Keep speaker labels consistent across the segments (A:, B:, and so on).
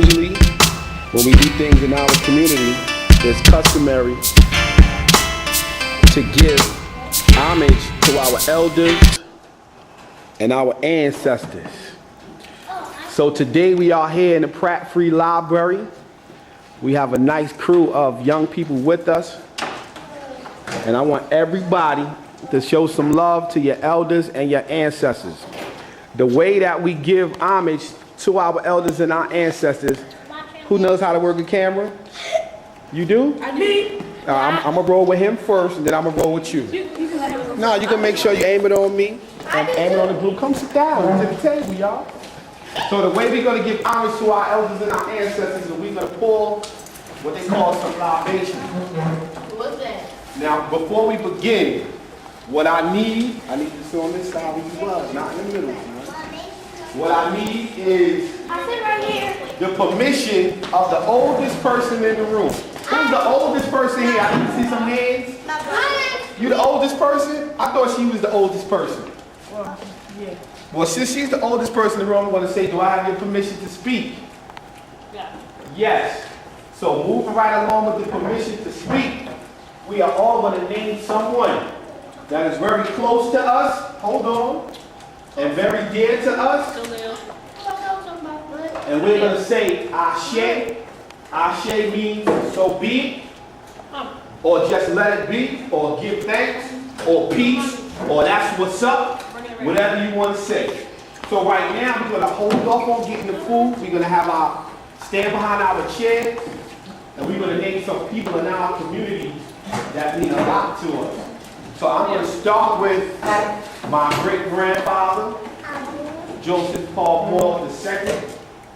A: Usually, when we do things in our community, it's customary to give homage to our elders and our ancestors. So today we are here in the Pratt Free Library. We have a nice crew of young people with us. And I want everybody to show some love to your elders and your ancestors. The way that we give homage to our elders and our ancestors, who knows how to work a camera? You do?
B: I do.
A: I'm going to roll with him first, and then I'm going to roll with you. No, you can make sure you aim it on me and aim it on the group. Come sit down to the table, y'all. So the way we're going to give homage to our elders and our ancestors is we're going to pour what they call some libations.
B: What's that?
A: Now, before we begin, what I need to sit on this side where you was, not in the middle. Right? What I need is
B: I sit right here.
A: the permission of the oldest person in the room. Who's the oldest person here? I need to see some hands. You the oldest person? I thought she was the oldest person.
B: Well, yeah.
A: Well, since she's the oldest person in the room, I'm going to say, do I have your permission to speak?
B: Yeah.
A: Yes. So moving right along with the permission to speak, we are all going to name someone that is very close to us, hold on, and very dear to us. And we're going to say, Ashe. Ashe means so be it, or just let it be, or give thanks, or peace, or that's what's up, whatever you want to say. So right now, we're going to hold off on getting the food. We're going to have our stand behind our chairs, and we're going to name some people in our community that mean a lot to us. So I'm going to start with my great-grandfather, Joseph Paul Moore II.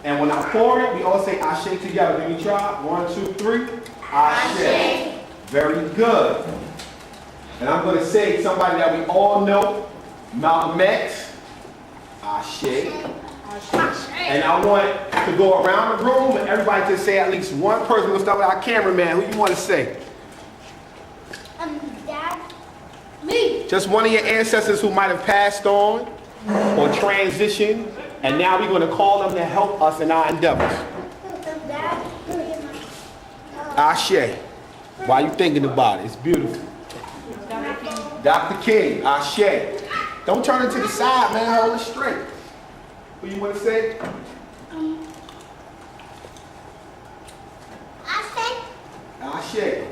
A: And when I pour it, we all say Ashe together. Let me try. 1, 2, 3. Ashe. Very good. And I'm going to say somebody that we all know, Malcolm X. Ashe. And I want to go around the room and everybody to say at least one person. We'll start with our cameraman. Who you want to say?
B: Dad. Me.
A: Just one of your ancestors who might have passed on or transitioned, and now we're going to call them to help us in our endeavors. Ashe. Why you thinking about it? It's beautiful. Dr. King. Ashe. Don't turn it to the side, man. Hold it straight. Who you want to say? Ashe.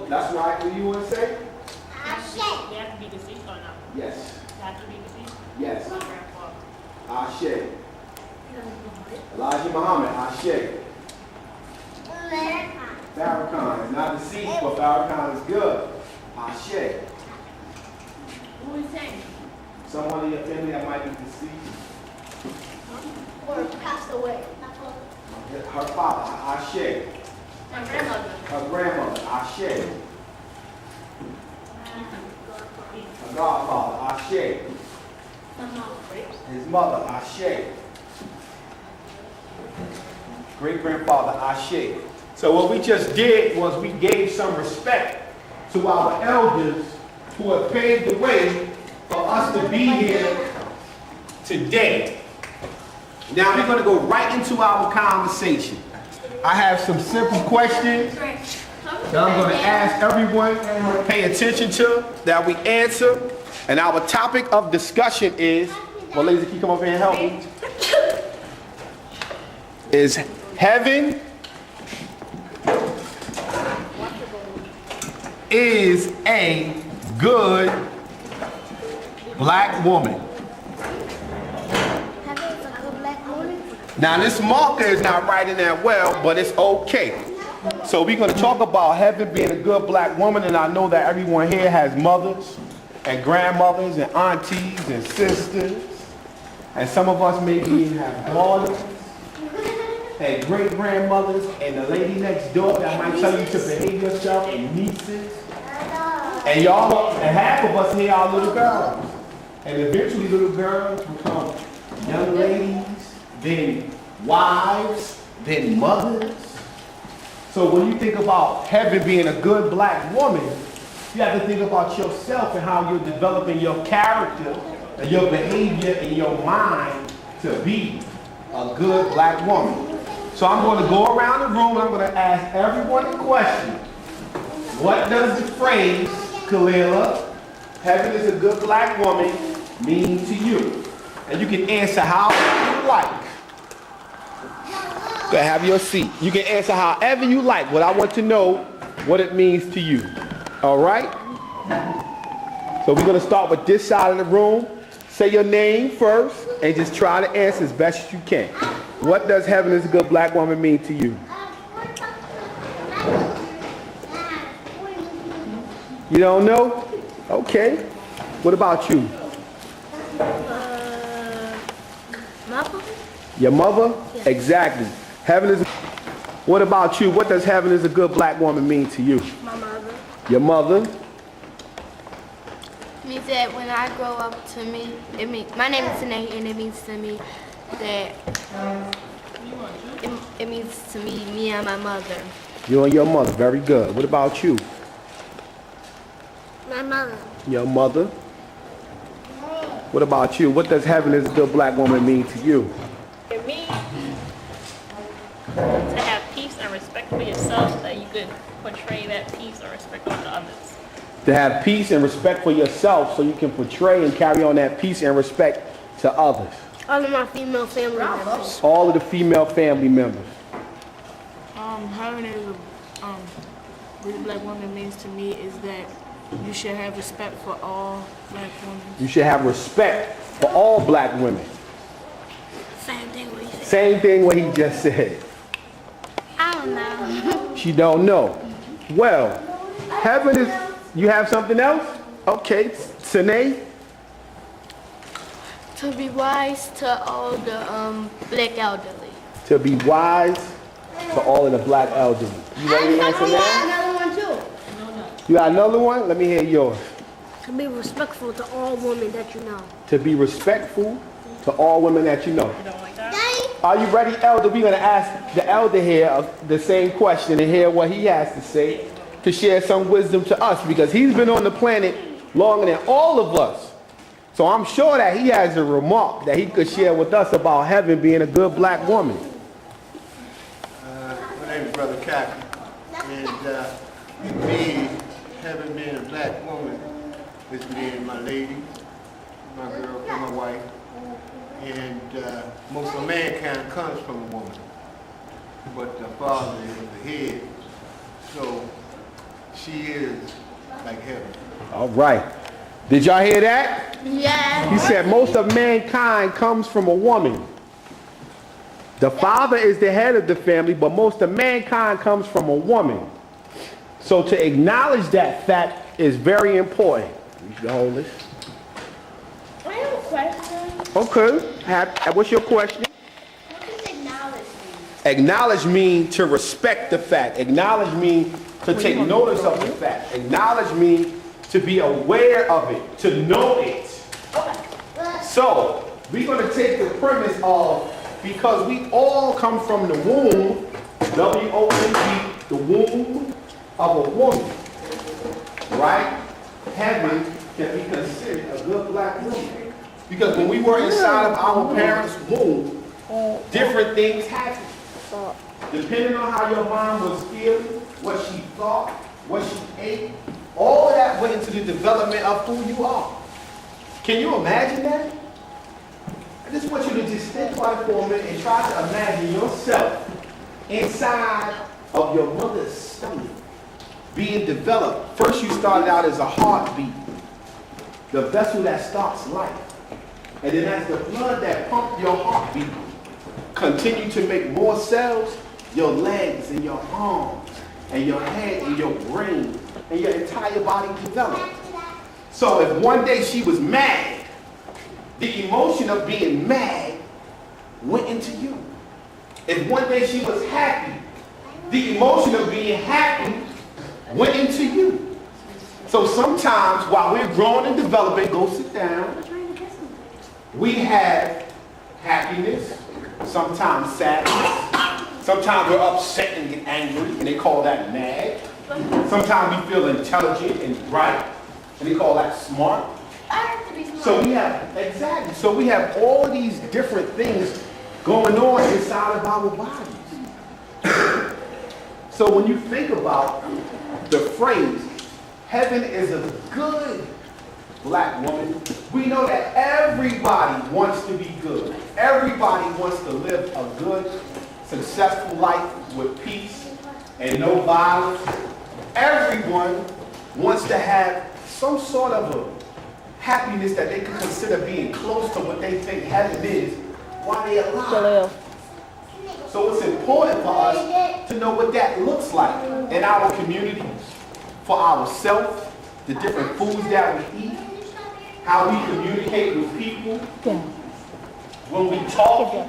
A: That's right. Who you want to say?
B: They have to be deceased or not?
A: Yes.
B: They have to be deceased?
A: Yes.
B: Grandfather.
A: Ashe. Elijah Muhammad. Ashe. Farrakhan is not deceased, but Farrakhan is good. Ashe.
B: Who is saying?
A: Someone in your family that might be deceased.
B: Or passed away.
A: Her father. Ashe.
B: My grandmother.
A: Her grandmother. Ashe. Her godfather. Ashe. His mother. Ashe. Great-grandfather. Ashe. So what we just did was we gave some respect to our elders who have paved the way for us to be here today. Now we're going to go right into our conversation. I have some simple questions that I'm going to ask everyone to pay attention to, that we answer. And our topic of discussion is, well, ladies, can you come over here and help me? Is heaven is a good black woman? Now this marker is not writing that well, but it's okay. So we're going to talk about heaven being a good black woman, and I know that everyone here has mothers and grandmothers and aunties and sisters, and some of us maybe have daughters and great-grandmothers and the lady next door that might tell you to behave yourself, and nieces. And y'all, and half of us here are little girls. And eventually little girls become young ladies, then wives, then mothers. So when you think about heaven being a good black woman, you have to think about yourself and how you're developing your character and your behavior and your mind to be a good black woman. So I'm going to go around the room and I'm going to ask everyone a question. What does the phrase, Kalila, heaven is a good black woman, mean to you? And you can answer however you like. Go have your seat. You can answer however you like. What I want to know what it means to you. All right? So we're going to start with this side of the room. Say your name first and just try to answer as best as you can. What does heaven is a good black woman mean to you? You don't know? Okay. What about you?
B: Mother?
A: Your mother?
B: Yes.
A: Exactly. Heaven is. What about you? What does heaven is a good black woman mean to you?
B: My mother.
A: Your mother?
C: Means that when I grow up to me, it means my name is Tanae, and it means to me that it means to me and my mother.
A: You and your mother. Very good. What about you?
C: My mother.
A: Your mother? What about you? What does heaven is a good black woman mean to you?
D: It means to have peace and respect for yourself, that you could portray that peace and respect on to others.
A: To have peace and respect for yourself so you can portray and carry on that peace and respect to others.
C: All of my female family members.
A: All of the female family members.
E: Having a good black woman means to me is that you should have respect for all black women.
A: You should have respect for all black women.
C: Same thing what he said.
A: Same thing what he just said.
C: I don't know.
A: She don't know. Well, heaven is, you have something else? Okay, Sine?
C: To be wise to all the black elderly.
A: To be wise to all of the black elderly. You ready to answer that?
B: Another one too.
A: You got another one? Let me hear yours.
C: To be respectful to all women that you know.
A: To be respectful to all women that you know.
D: You don't like that?
A: Are you ready, Elder? We're going to ask the Elder here the same question and hear what he has to say to share some wisdom to us because he's been on the planet longer than all of us. So I'm sure that he has a remark that he could share with us about heaven being a good black woman.
F: My name is Brother Captain, and me, having been a black woman, is me and my lady, my girl, my wife, and most of mankind comes from a woman, but the father is the head, so she is like heaven.
A: All right. Did y'all hear that?
C: Yeah.
A: He said most of mankind comes from a woman. The father is the head of the family, but most of mankind comes from a woman. So to acknowledge that fact is very important. You should hold this.
B: I have a question.
A: Okay. What's your question?
B: What does acknowledge mean?
A: Acknowledge means to respect the fact. Acknowledge means to take notice of the fact. Acknowledge means to be aware of it, to know it. So we're going to take the premise of, because we all come from the womb, W-O-M-B, the womb of a woman, right? Heaven can be considered a good black woman. Because when we were inside of our parents' womb, different things happened. Depending on how your mom was feeling, what she thought, what she ate, all of that went into the development of who you are. Can you imagine that? I just want you to just think about it for a minute and try to imagine yourself inside of your mother's stomach being developed. First you started out as a heartbeat, the vessel that starts life. And then as the blood that pumped your heartbeat continue to make more cells, your legs and your arms and your head and your brain and your entire body developed. So if one day she was mad, the emotion of being mad went into you. If one day she was happy, the emotion of being happy went into you. So sometimes while we're growing and developing, go sit down, we have happiness, sometimes sadness, sometimes we're upset and get angry, and they call that mad. Sometimes we feel intelligent and bright, and they call that smart.
B: I have to be smart.
A: So we have, exactly, so we have all these different things going on inside of our bodies. So when you think about the phrase, heaven is a good black woman, we know that everybody wants to be good. Everybody wants to live a good, successful life with peace and no violence. Everyone wants to have some sort of a happiness that they can consider being close to what they think heaven is while they're alive. So it's important for us to know what that looks like in our communities, for ourselves, the different foods that we eat, how we communicate with people, when we talk,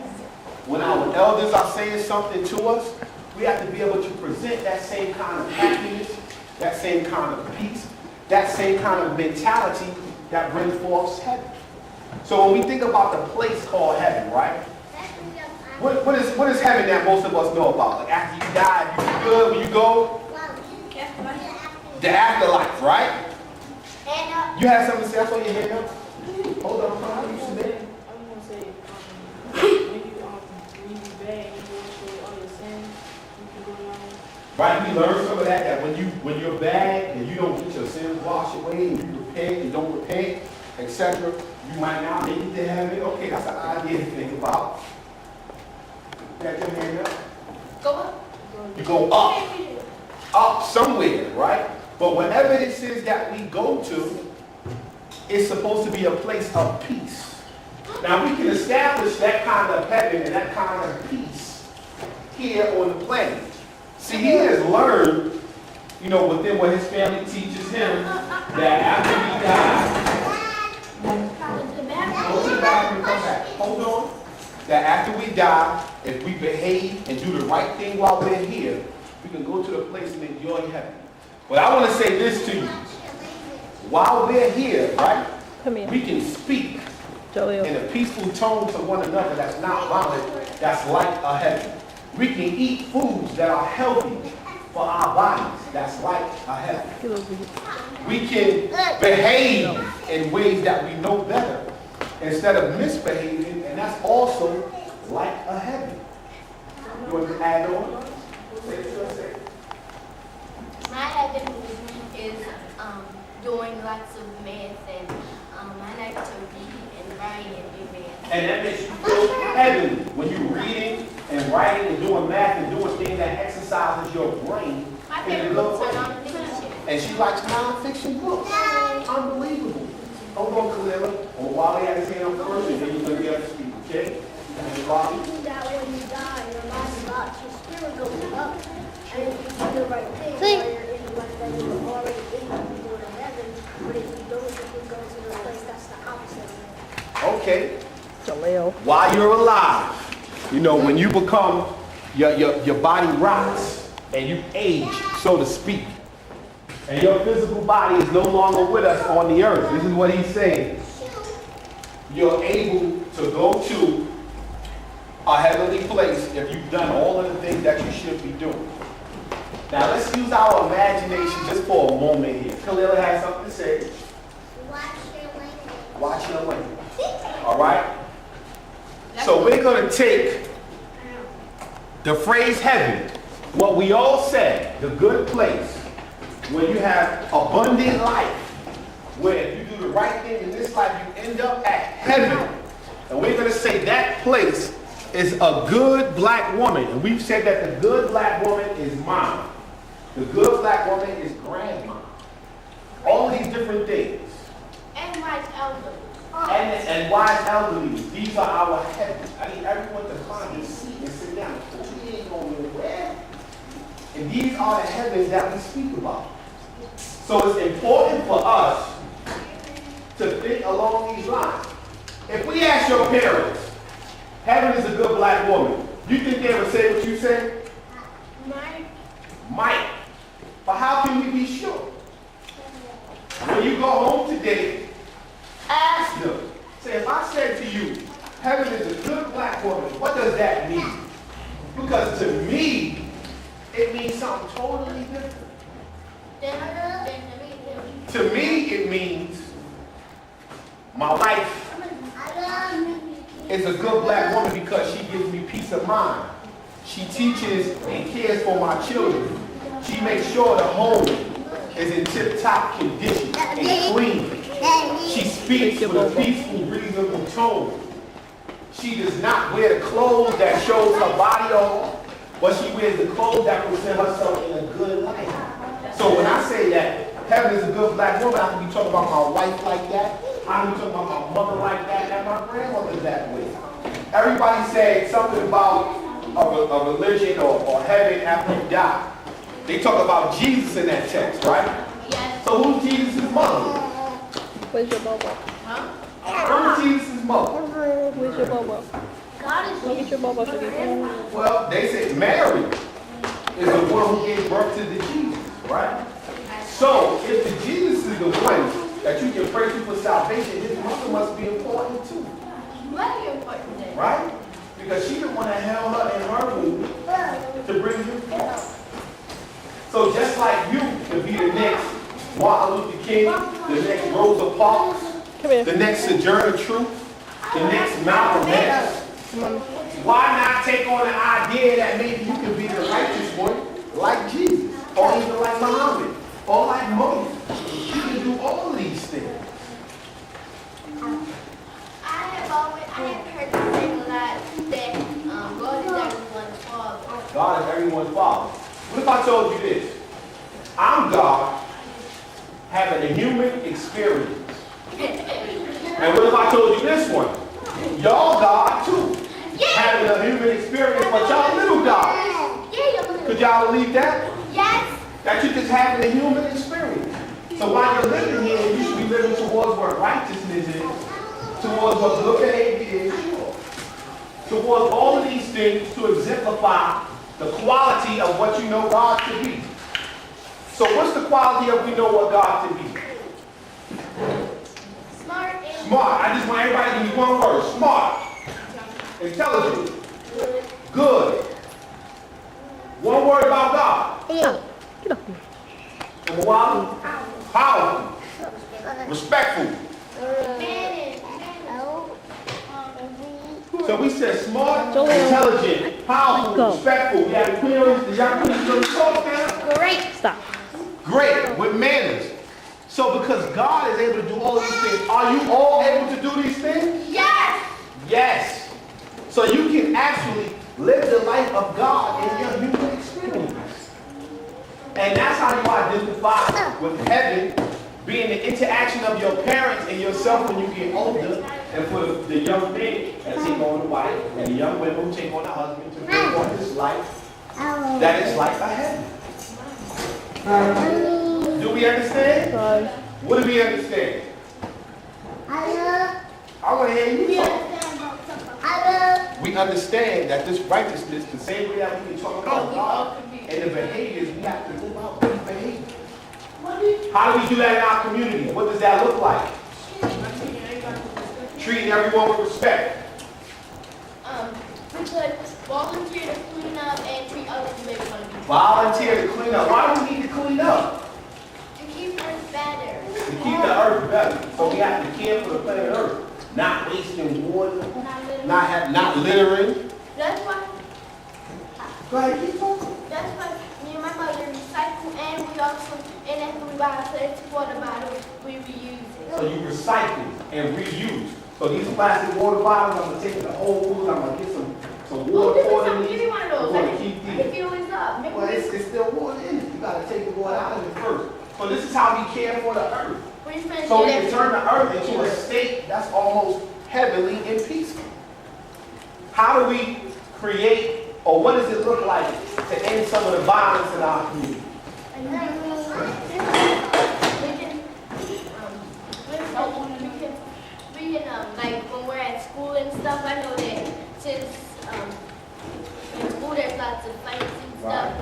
A: when our elders are saying something to us, we have to be able to present that same kind of happiness, that same kind of peace, that same kind of mentality that brings forth heaven. So when we think about the place called heaven, right? What is heaven that most of us know about? Like after you die, you good when you go? The afterlife, right? You have something to say? I saw your hand up. Hold on, how you submit?
E: I'm gonna say, when you bad, you wash away all your sins, you can go down.
A: Right, we learned some of that when you're bad and you don't get your sins washed away, and you repent and don't repent, etc., you might not make it to heaven. Okay, that's an idea to think about. Got your hand up?
B: Go up.
A: You go up somewhere, right? But whatever this is that we go to, it's supposed to be a place of peace. Now we can establish that kind of heaven and that kind of peace here on the planet. See, he has learned, within what his family teaches him, that after we die, go to the bathroom, come back. Hold on. That after we die, if we behave and do the right thing while we're here, we can go to the place and enjoy heaven. But I want to say this to you. While we're here, right, we can speak in a peaceful tone to one another that's not violent, that's like a heaven. We can eat foods that are healthy for our bodies, that's like a heaven. We can behave in ways that we know better instead of misbehaving, and that's also like a heaven. You want to add on? Say.
C: My heaven is doing lots of math and I like to read and write and do math.
A: And that makes you feel heavenly when you're reading and writing and doing math and doing things that exercises your brain.
C: My favorite books are nonfiction.
A: And she likes nonfiction books. Unbelievable. Hold on, Kalila. Well, Wally had his hand up first, and then you're going to get up to speak, okay? And Wally?
B: That when you die, your last thoughts, your spirit goes up. And if you do the right thing,
C: See?
B: while you're in the life that you were already in, you go to heaven. But if you don't, if you go to the place, that's the opposite of it.
A: Okay. While you're alive, when you become, your body rots and you age, so to speak. And your physical body is no longer with us on the earth. This is what he's saying. You're able to go to a heavenly place if you've done all of the things that you should be doing. Now let's use our imagination just for a moment here. Khalil has something to say. Watch your language. All right? So we're going to take the phrase heaven, what we all said, the good place, where you have abundant life, where if you do the right thing in this life, you end up at heaven. And we're going to say that place is a good black woman. And we've said that the good black woman is mom. The good black woman is grandma. All these different things.
B: And wise elder.
A: And wise elderly. These are our heavens. I need everyone to find a seat and sit down. We ain't going nowhere. And these are the heavens that we speak about. So it's important for us to think along these lines. If we ask your parents, heaven is a good black woman, you think they would say what you say? Might. But how can we be sure? When you go home today, ask them. Say, if I said to you, heaven is a good black woman, what does that mean? Because to me, it means something totally different. To me, it means my wife is a good black woman because she gives me peace of mind. She teaches and cares for my children. She makes sure the home is in tip-top condition and clean. She speaks with a peaceful, reasonable tone. She does not wear the clothes that shows her body off, but she wears the clothes that present herself in a good light. So when I say that heaven is a good black woman, I can be talking about my wife like that. I can be talking about my mother like that, and my grandmother that way. Everybody said something about a religion or heaven after you die. They talk about Jesus in that text, right?
C: Yes.
A: So who's Jesus' mother?
D: Where's your bobo?
C: Huh?
A: Who's Jesus' mother?
D: Where's your bobo?
C: God is
D: Go get your bobo, Shaggy.
A: Well, they say Mary is the one who gave birth to the Jesus, right? So if the Jesus is the one that you can pray to for salvation, his mother must be important too,
C: very important then.
A: right? Because she the one that held her in her womb to bring you forth. So just like you could be the next Martin Luther King, the next Rosa Parks,
D: Come here.
A: the next Sojourner Truth, the next Malcolm X, why not take on the idea that maybe you can be the righteous one like Jesus, or even like Muhammad, or like Moses? You can do all of these things.
C: I have heard you say a lot that God is everyone's father.
A: God is everyone's father. What if I told you this? I'm God having a human experience. And what if I told you this one? Y'all God too. Having a human experience, but y'all little God. Could y'all believe that?
C: Yes.
A: That you're just having a human experience. So while you're living here, you should be living towards what righteousness is, towards what good behavior is, towards all of these things to exemplify the quality of what you know God to be. So what's the quality of we know what God to be?
C: Smart and
A: Smart. I just want everybody to give me one word. Smart. Intelligent. Good. One word about God. Number one, powerful. Respectful. So we said smart, intelligent, powerful, respectful. We have clear. The young people talk now.
C: great.
D: Stop.
A: Great, with manners. So because God is able to do all these things, are you all able to do these things?
C: Yes.
A: Yes. So you can actually live the life of God in your human experience. And that's how you identify with heaven, being the interaction of your parents and yourself when you get older, and for the young men that take on the wife, and the young women who take on the husband to bring on this life, that is like a heaven. Do we understand? What do we understand? I want to hear you talk. We understand that this righteousness, the same way that we can talk about God and the behaviors, we have to live out these behaviors. How do we do that in our community? What does that look like? Treating everyone with respect.
C: We could volunteer to clean up and treat others the way we want to be.
A: Volunteer to clean up. Why do we need to clean up?
C: To keep Earth better.
A: To keep the earth better. So we have to care for the planet Earth. Not wasting water, not littering.
C: That's why.
A: Go ahead, keep talking.
C: That's why me and my mother recycle, and we also, and after we buy a plastic water bottle, we reuse it.
A: So you recycle and reuse. So these plastic water bottles, I'm gonna take it to Whole Foods, I'm gonna get some water for them.
C: Give me one of those.
A: We're gonna keep
C: I
A: these.
C: can fill this up. Maybe
A: Well,
C: we-
A: it's still water in it. You gotta take the water out of it first. So this is how we care for the earth.
C: we finish
A: So we
C: it
A: can turn the earth into a state that's almost heavenly and peaceful. How do we create, or what does it look like to end some of the violence in our community?
C: We can, like when we're at school and stuff, I know that since in school there's lots of fights and stuff,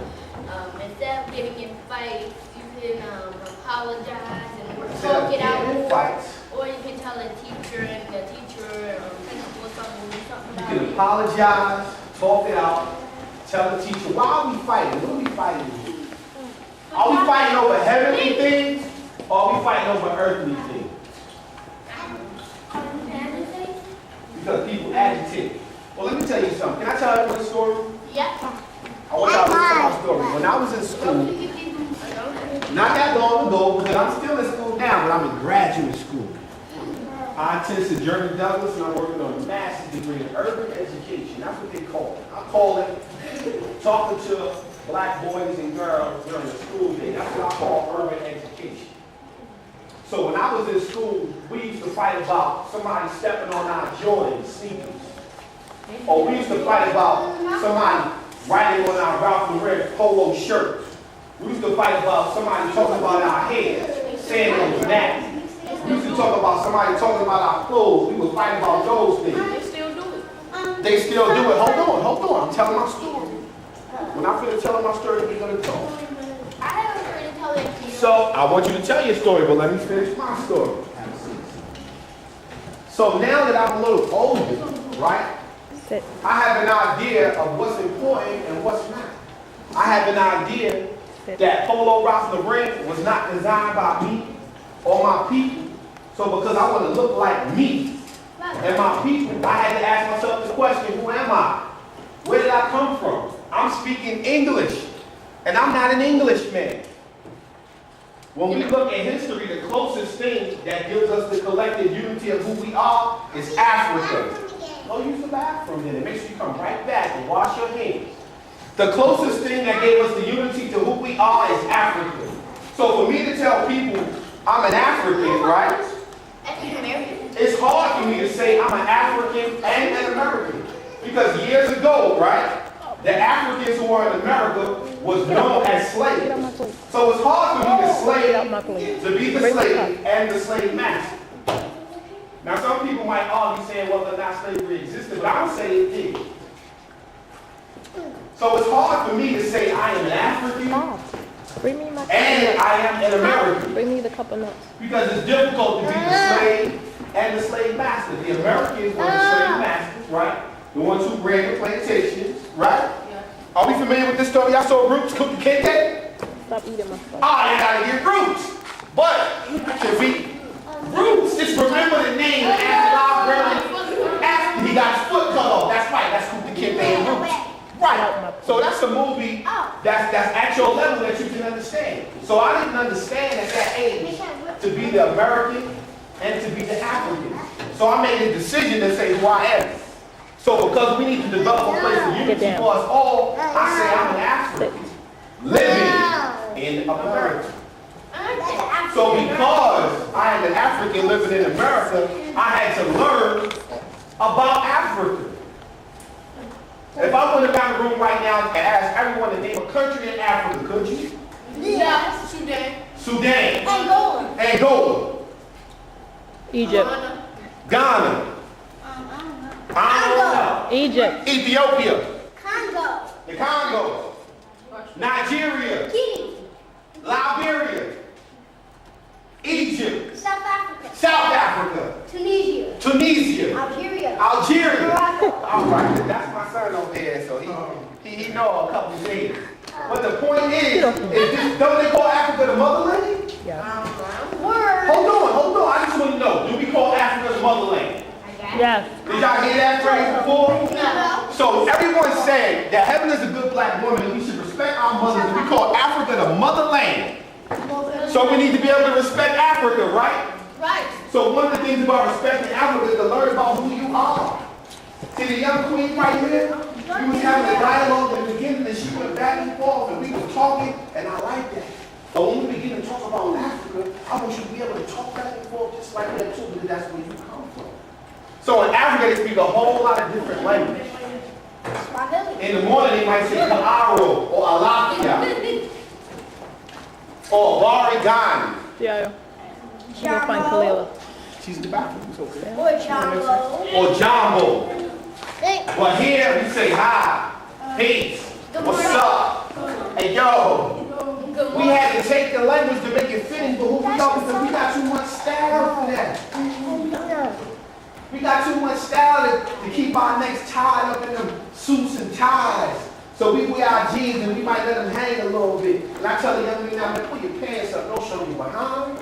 C: instead of getting in fights, you can apologize and talk it out.
A: Fights.
C: Or you can tell a teacher and the teacher principal something
A: You
C: about
A: can
C: it.
A: apologize, talk it out, tell the teacher, why are we fighting? What are we fighting? Are we fighting over heavenly things, or are we fighting over earthly things? Because people agitate. Well, let me tell you something. Can I tell everyone a story?
C: Yep.
A: I was in school, not that long ago, because I'm still in school now, but I'm in graduate school. I attend Sojourner Douglas, and I'm working on a master's degree in urban education. That's what they call it. I call it talking to black boys and girls during the school day. That's what I call urban education. So when I was in school, we used to fight about somebody stepping on our Jordan sneakers. Or we used to fight about somebody writing on our Ralph Lauren polo shirts. We used to fight about somebody talking about our hair, saying it was nasty. We used to talk about somebody talking about our clothes. We would fight about those things.
D: They still do it.
A: They still do it. Hold on. I'm telling my story. When I finish telling my story, we're going to talk.
C: I have a story to tell you.
A: So I want you to tell your story, but let me finish my story. So now that I'm a little older, right? I have an idea of what's important and what's not. I have an idea that Polo Ralph Lauren was not designed by me or my people. So because I want to look like me and my people, I had to ask myself the question, who am I? Where did I come from? I'm speaking English, and I'm not an Englishman. When we look at history, the closest thing that gives us the collective unity of who we are is Africa. Go use the bathroom then, and make sure you come right back and wash your hands. The closest thing that gave us the unity to who we are is Africa. So for me to tell people I'm an African, right? It's hard for me to say I'm an African and an American. Because years ago, right, the Africans who were in America was known as slaves. So it's hard for me to be the slave and the slave master. Now some people might argue saying whether or not slavery existed, but I don't say it did. So it's hard for me to say I am an African and I am an American.
G: Bring me the cup of nuts.
A: Because it's difficult to be the slave and the slave master. The Americans were the slave masters, right? The ones who ran the plantations, right? Yeah. Are we familiar with this story? Y'all saw Roots cook the kente?
G: Stop eating my stuff.
A: Ah, you gotta get Roots. But to be Roots, just remember the name after after he got his foot cut off. That's right, that's Cook the Kente and Roots. Right. So that's a movie that's at your level that you can understand. So I didn't understand at that age to be the American and to be the African. So I made a decision to say who I am. So because we need to develop a place of unity for us all, I say I'm an African living in America. So because I am an African living in America, I had to learn about Africa. If I went around the room right now and asked everyone to name a country in Africa, could you?
C: Yeah, Sudan.
A: Sudan.
C: Angola.
A: Angola.
G: Egypt.
A: Ghana. I don't know.
G: Egypt.
A: Ethiopia.
B: Congo.
A: The Congo. Nigeria.
B: Guinea.
A: Liberia. Egypt.
B: South Africa.
A: South Africa.
B: Tunisia.
A: Tunisia.
B: Algeria.
A: Algeria.
B: Morocco.
A: All right, that's my son over there, so he know a couple things. But the point is this, don't they call Africa the motherland?
G: Yeah.
B: Word.
A: Hold on, I just want to know, do we call Africa the motherland?
G: Yes.
A: Did y'all hear that phrase before?
B: No.
A: So everyone said that heaven is a good black woman and we should respect our mothers, and we call Africa the motherland. So we need to be able to respect Africa, right?
C: Right.
A: So one of the things about respecting Africa is to learn about who you are. See the young queen right here? We was having a dialogue in the beginning and she went back and forth and we were talking and I like that. But when we begin to talk about Africa, I want you to be able to talk back and forth just like that too, because that's where you come from. So in Africa they speak a whole lot of different languages. In the morning they might say Kaaro or Alakia or Barigani.
G: Yeah. You gonna find Kalila.
A: She's in the bathroom, it's okay.
B: Or Jumbo.
A: Or Jumbo. But here we say hi, peace, what's up, hey yo. We had to take the language to make it fitting for who we are because we got too much style for that. We got too much style to keep our necks tied up in them suits and ties. So we wear our jeans and we might let them hang a little bit. And I tell the young men now, man, put your pants up, don't show your behind.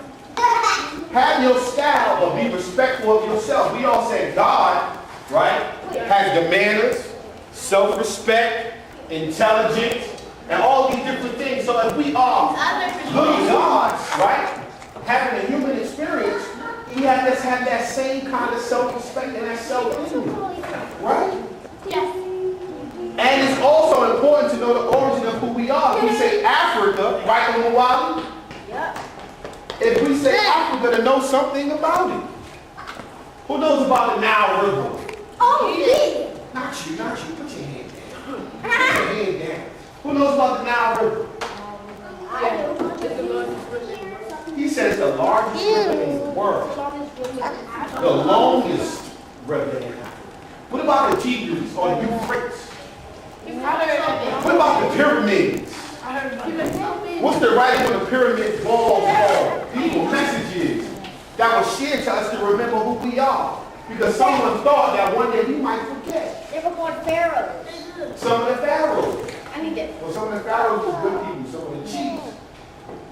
A: Have your style, but be respectful of yourself. We all said God, right, has the manners, self-respect, intelligence, and all these different things. So if we are little gods, right, having a human experience, we have to have that same kind of self-respect and that self-image, right?
C: Yes.
A: And it's also important to know the origin of who we are. If we say Africa, right, Mwali?
B: Yep.
A: If we say Africa, to know something about it. Who knows about the Nile River?
B: Oh, me.
A: Not you, not you. Put your hand down. Put your hand down. Who knows about the Nile River? He says the largest river in the world. The longest river in Africa. What about the Tigris or the Euphrates? What about the pyramids? What's the writing on the pyramid walls called? These were messages that were shared to us to remember who we are. Because someone thought that one day we might forget.
B: They were called pharaohs.
A: Some of the pharaohs.
B: I need that.
A: Well, some of the pharaohs were good people. Some of the chiefs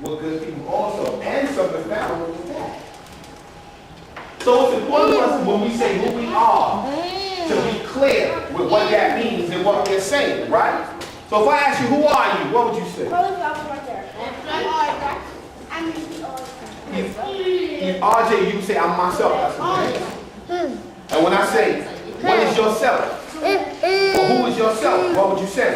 A: were good people also. And some of the pharaohs were bad. So it's important for us when we say who we are to be clear with what that means and what we're saying, right? So if I ask you, who are you? What would you say?
B: Right there.
A: If RJ, you say, I'm myself. That's what it is. And when I say, what is yourself? Or who is yourself? What would you say?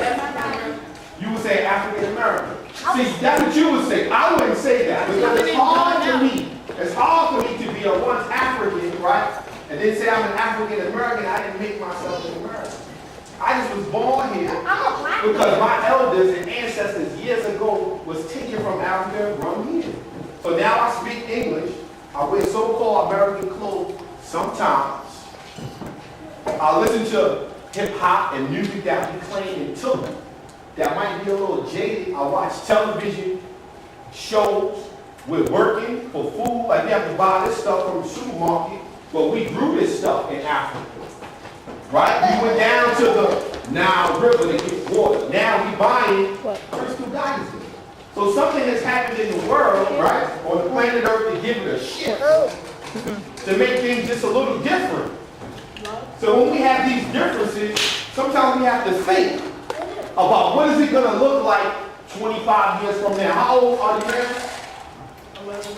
A: You would say African American. See, that's what you would say. I wouldn't say that because it's hard to me. It's hard for me to be a once African, right? And then say I'm an African American. I didn't make myself an American. I just was born here because my elders and ancestors years ago was taken from Africa and brought here. So now I speak English. I wear so-called American clothes sometimes. I listen to hip-hop and music that we claim and took that might be a little jaded. I watch television shows. We're working for food. Like we have to buy this stuff from the supermarket, but we grew this stuff in Africa. Right? We went down to the Nile River to get water. Now we buying crystal geysers. So something has happened in the world, right, on the planet Earth to give it a shift, to make things just a little different. So when we have these differences, sometimes we have to think about what is it going to look like 25 years from now. How old are you now?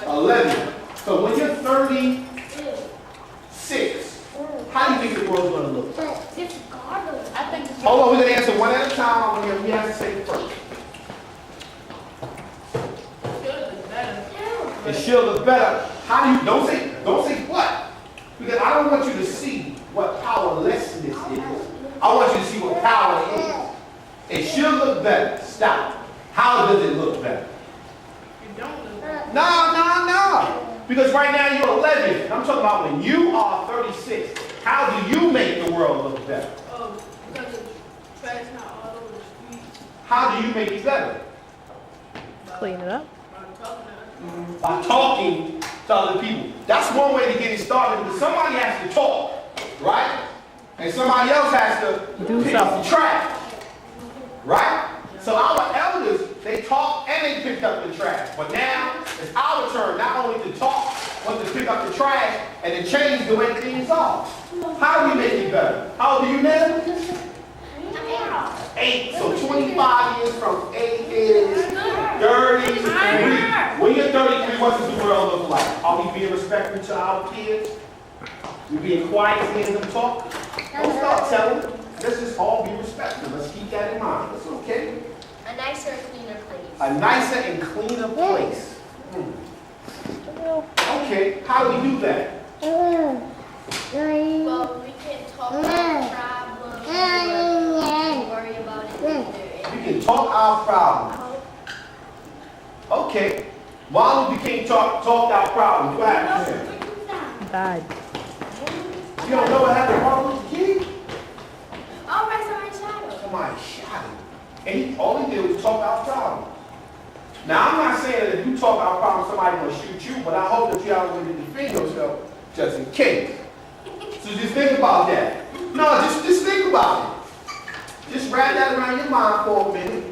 A: 11. So when you're 36, how do you think the world's going to look? Hold on, we're going to answer one at a time. We have to say it first. It should look better. How do you, don't say what? Because I don't want you to see what powerlessness is. I want you to see what power is. It should look better. Stop. How does it look better? No. Because right now you're 11. I'm talking about when you are 36. How do you make the world look better?
E: Because the trash not all over the street.
A: How do you make it better?
G: Clean it up.
A: By talking to other people. That's one way to get it started, because somebody has to talk, right? And somebody else has to
G: Do
A: pick up the
G: something.
A: trash, right? So our elders, they talk and they picked up the trash. But now it's our turn not only to talk, but to pick up the trash and to change the way things are. How do we make it better? How old are you now? 8. So 25 years from 8 is 33. When you're 33, what does the world look like? Are we being respectful to our kids? We being quiet and letting them talk? Don't start telling them. Let's just all be respectful. Let's keep that in mind. That's okay.
C: A nicer and cleaner place.
A: A nicer and cleaner place. Okay, how do we do that?
C: Well, we can talk about problems and worry about it later.
A: We can talk our problems. Okay. Martin Luther King talked our problems. What happened to him?
G: Died.
A: You don't know what happened to Martin Luther King?
C: Alright, somebody shot him.
A: Somebody shot him. And all he did was talk our problems. Now, I'm not saying that if you talk our problems, somebody will shoot you, but I hope that you have a way to defend yourself just in case. So just think about that. No, just think about it. Just wrap that around your mind for a minute.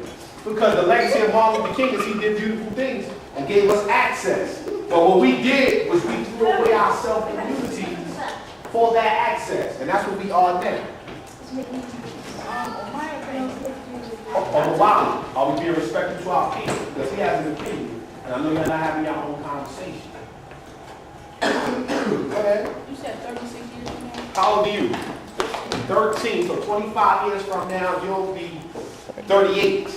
A: Because the legacy of Martin Luther King is he did beautiful things and gave us access. But what we did was we threw away our self-immunities for that access. And that's what we are now. Are Are we being respectful to our kids? Because he has an opinion, and I know you're not having your own conversation. Go ahead.
E: You said 36 years from now?
A: How old are you? 13, so 25 years from now, you'll be 38.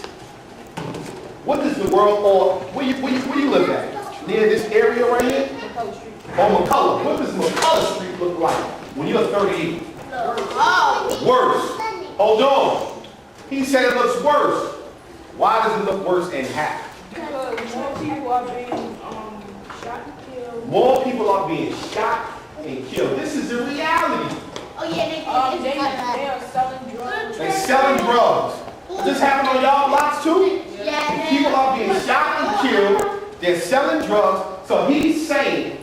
A: What does the world, or where you live at? Near this area right here? On McCullough. What does McCullough Street look like when you're 38? Worse. Hold on. He said it looks worse. Why does it look worse and how?
E: Because more people are being shot and killed.
A: More people are being shot and killed. This is the reality.
C: Oh yeah,
E: They are selling drugs.
A: They selling drugs. This happened on y'all blocks too?
C: Yeah.
A: People are being shot and killed. They're selling drugs. So he's saying,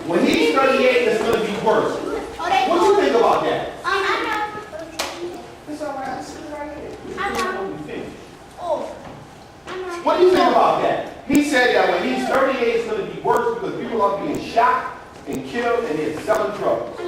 A: when he's 38, it's going to be worse. What do you think about that? It's all right. I see it right here. What do you think? What do you think about that? He said that when he's 38, it's going to be worse because people are being shot and killed and they're selling drugs.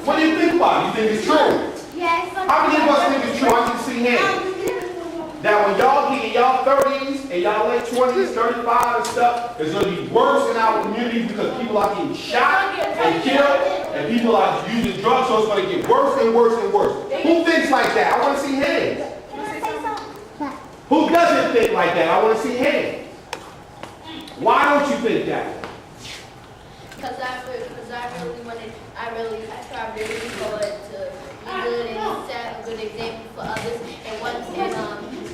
A: What do you think about it? You think it's true?
C: Yes.
A: How many of us think it's true? I can see hands. That when y'all get in y'all 30s and y'all late 20s, 35 and stuff, it's going to be worse in our community because people are getting shot and killed and people are using drugs, so it's going to get worse and worse and worse. Who thinks like that? I want to see hands. Who doesn't think like that? I want to see hands. Why don't you think that?
C: Because I tried really hard to be good and set a good example for others.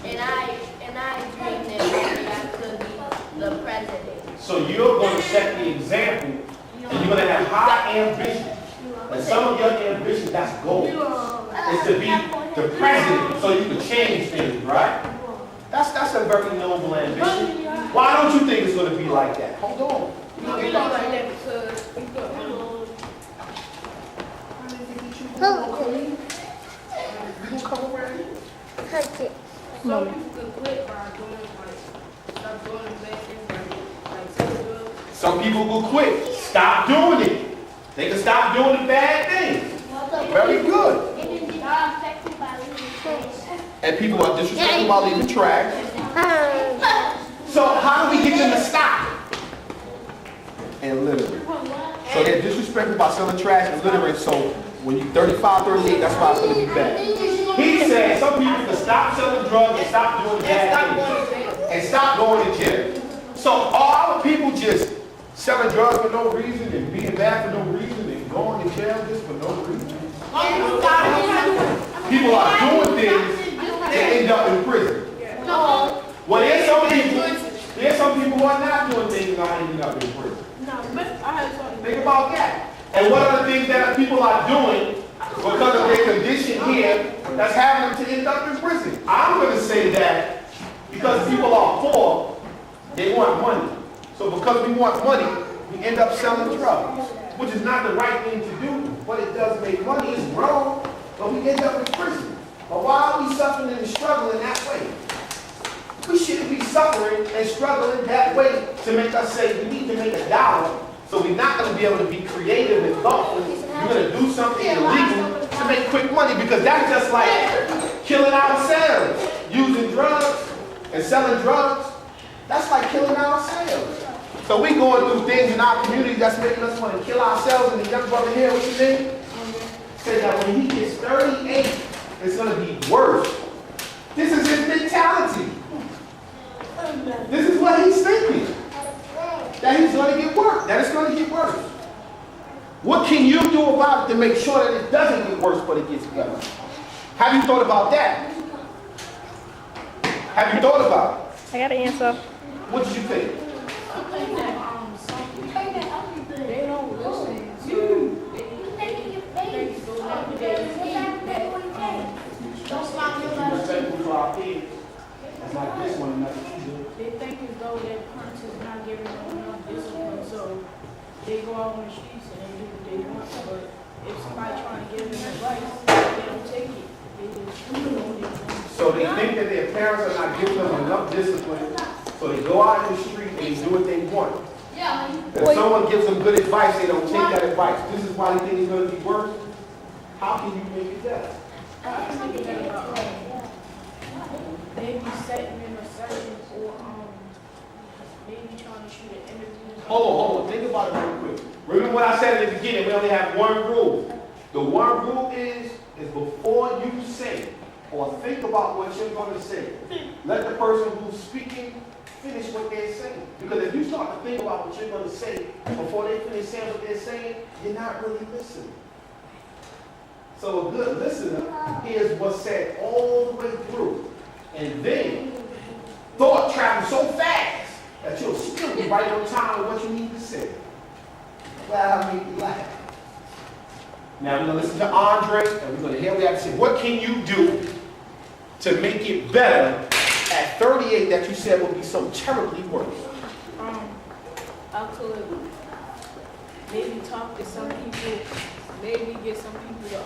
C: And I dreamed that maybe I could be the president.
A: So you're going to set the example, and you're going to have high ambition. And some of your ambition, that's goal. Is to be the president so you can change things, right? That's a very noble ambition. Why don't you think it's going to be like that? Hold on.
E: Like that because some people can quit by doing stop doing bad things like
A: Some people will quit. Stop doing it. They can stop doing the bad things. Very good. And people are disrespectful while leaving trash. So how do we get them to stop? And littering. So they're disrespectful by selling trash and littering. So when you're 35, 38, that's why it's going to be bad. He said some people can stop selling drugs and stop doing bad things. And stop going to jail. So all the people just selling drugs for no reason and being bad for no reason and going to jail just for no reason. People are doing things that end up in prison. Well, there's some people who are not doing things that are ending up in prison. Think about that. And what are the things that people are doing because of their condition here that's having them to end up in prison? I'm going to say that because people are poor, they want money. So because we want money, we end up selling drugs, which is not the right thing to do, but it does make money. It's wrong, but we end up in prison. But why are we suffering and struggling that way? We shouldn't be suffering and struggling that way to make us say we need to make $1. So we're not going to be able to be creative and thoughtful. We're going to do something illegal to make quick money because that's just like killing ourselves. Using drugs and selling drugs, that's like killing ourselves. So we going through things in our community that's making us want to kill ourselves. And the young brother here, what you think? Said that when he gets 38, it's going to be worse. This is his mentality. This is what he's thinking. That he's going to get worse. That it's going to get worse. What can you do about it to make sure that it doesn't get worse, but it gets better? Have you thought about that? Have you thought about it?
G: I got an answer.
A: What did you think?
E: they don't listen. So
A: Respectful to our kids. That's like this one, not you.
E: they think as though their parents is not giving them enough discipline, so they go out on the streets and they do what they want. But if somebody trying to give them advice, they don't take it. They just do what they want.
A: So they think that their parents are not giving them enough discipline, so they go out in the street and they do what they want. If someone gives them good advice, they don't take that advice. This is why they think it's going to be worse. How can you make it better?
E: maybe setting in a session or maybe trying to shoot an interview.
A: Hold on. Think about it real quick. Remember what I said in the beginning, we only have one rule. The one rule is before you say or think about what you're going to say, let the person who's speaking finish what they're saying. Because if you start to think about what you're going to say before they finish saying what they're saying, you're not really listening. So a good listener hears what's said all the way through. And then thought travels so fast that you'll still be right on time with what you need to say. Glad I made you laugh. Now we're going to listen to Andre, and we're going to hear what he has to say. What can you do to make it better at 38 that you said would be so terribly worse?
E: I could maybe talk to some people, maybe get some people to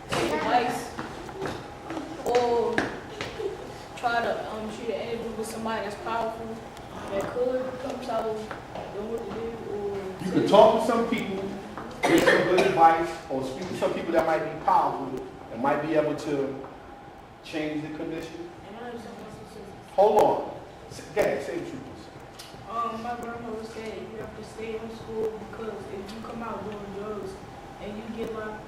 E: take advice, or try to shoot an interview with somebody that's powerful that could come tell them what to do. Or
A: you could talk to some people, get some good advice, or speak to some people that might be powerful and might be able to change the condition.
E: And I have something else to say.
A: Hold on. Go ahead, say the truth.
E: My grandmother said you have to stay in school because if you come out doing drugs and you get locked,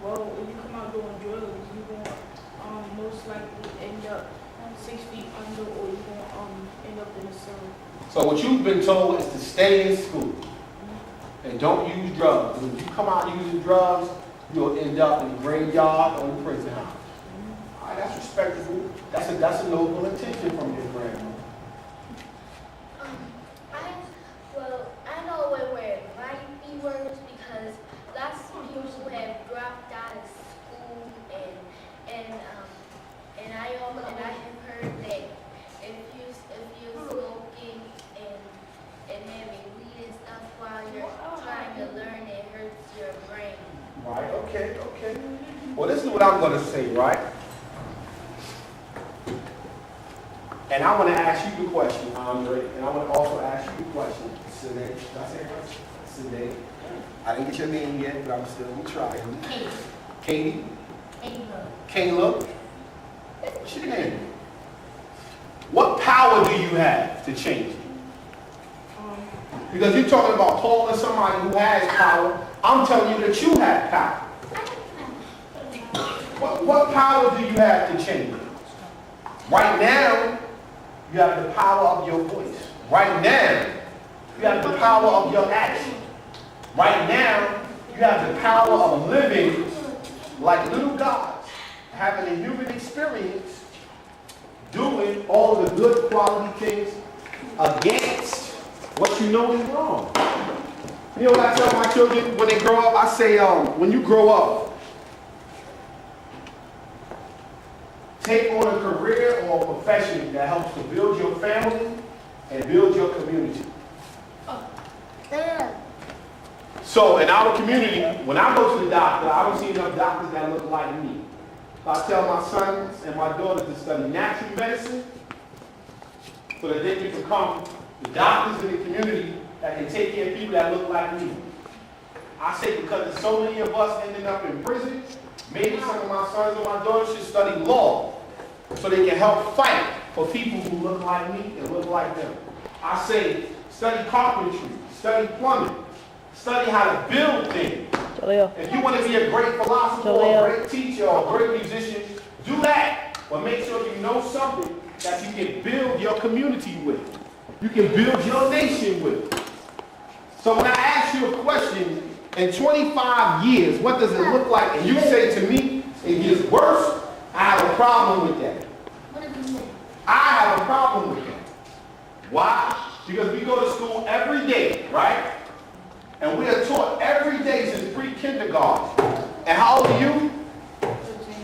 E: well, if you come out doing drugs, you're going to most likely end up 6 feet under, or you're going to end up in the sun.
A: So what you've been told is to stay in school and don't use drugs. And if you come out using drugs, you'll end up in the graveyard or in the prison house. All right, that's respectable. That's a noble intention from your grandma.
C: I know where it might be worse because lots of people who have dropped out of school and I have heard that if you're smoking and having weed and stuff while you're trying to learn, it hurts your brain.
A: Right, okay. Well, this is what I'm going to say, right? And I want to ask you the question, Andre, and I want to also ask you the question. Sine, did I say it right? Sine. I didn't get your name yet, but I'm still going to try. Katie? Caleb? What's your name? What power do you have to change it? Because you're talking about calling somebody who has power. I'm telling you that you have power. What power do you have to change it? Right now, you have the power of your voice. Right now, you have the power of your action. Right now, you have the power of living like little gods, having a human experience, doing all the good quality things against what you know is wrong. You know what I tell my children when they grow up? I say, when you grow up, take on a career or a profession that helps to build your family and build your community. So in our community, when I go to the doctor, I don't see enough doctors that look like me. So I tell my sons and my daughters to study natural medicine so that they can become the doctors in the community that can take care of people that look like me. I say because there's so many of us ending up in prison, maybe some of my sons and my daughters should study law so they can help fight for people who look like me and look like them. I say study carpentry, study plumbing, study how to build things. If you want to be a great philosopher or a great teacher or a great musician, do that. But make sure you know something that you can build your community with. You can build your nation with. So when I ask you a question, in 25 years, what does it look like? And you say to me, it gets worse, I have a problem with that. I have a problem with that. Why? Because we go to school every day, right? And we are taught every day since pre-kindergarten. And how old are you?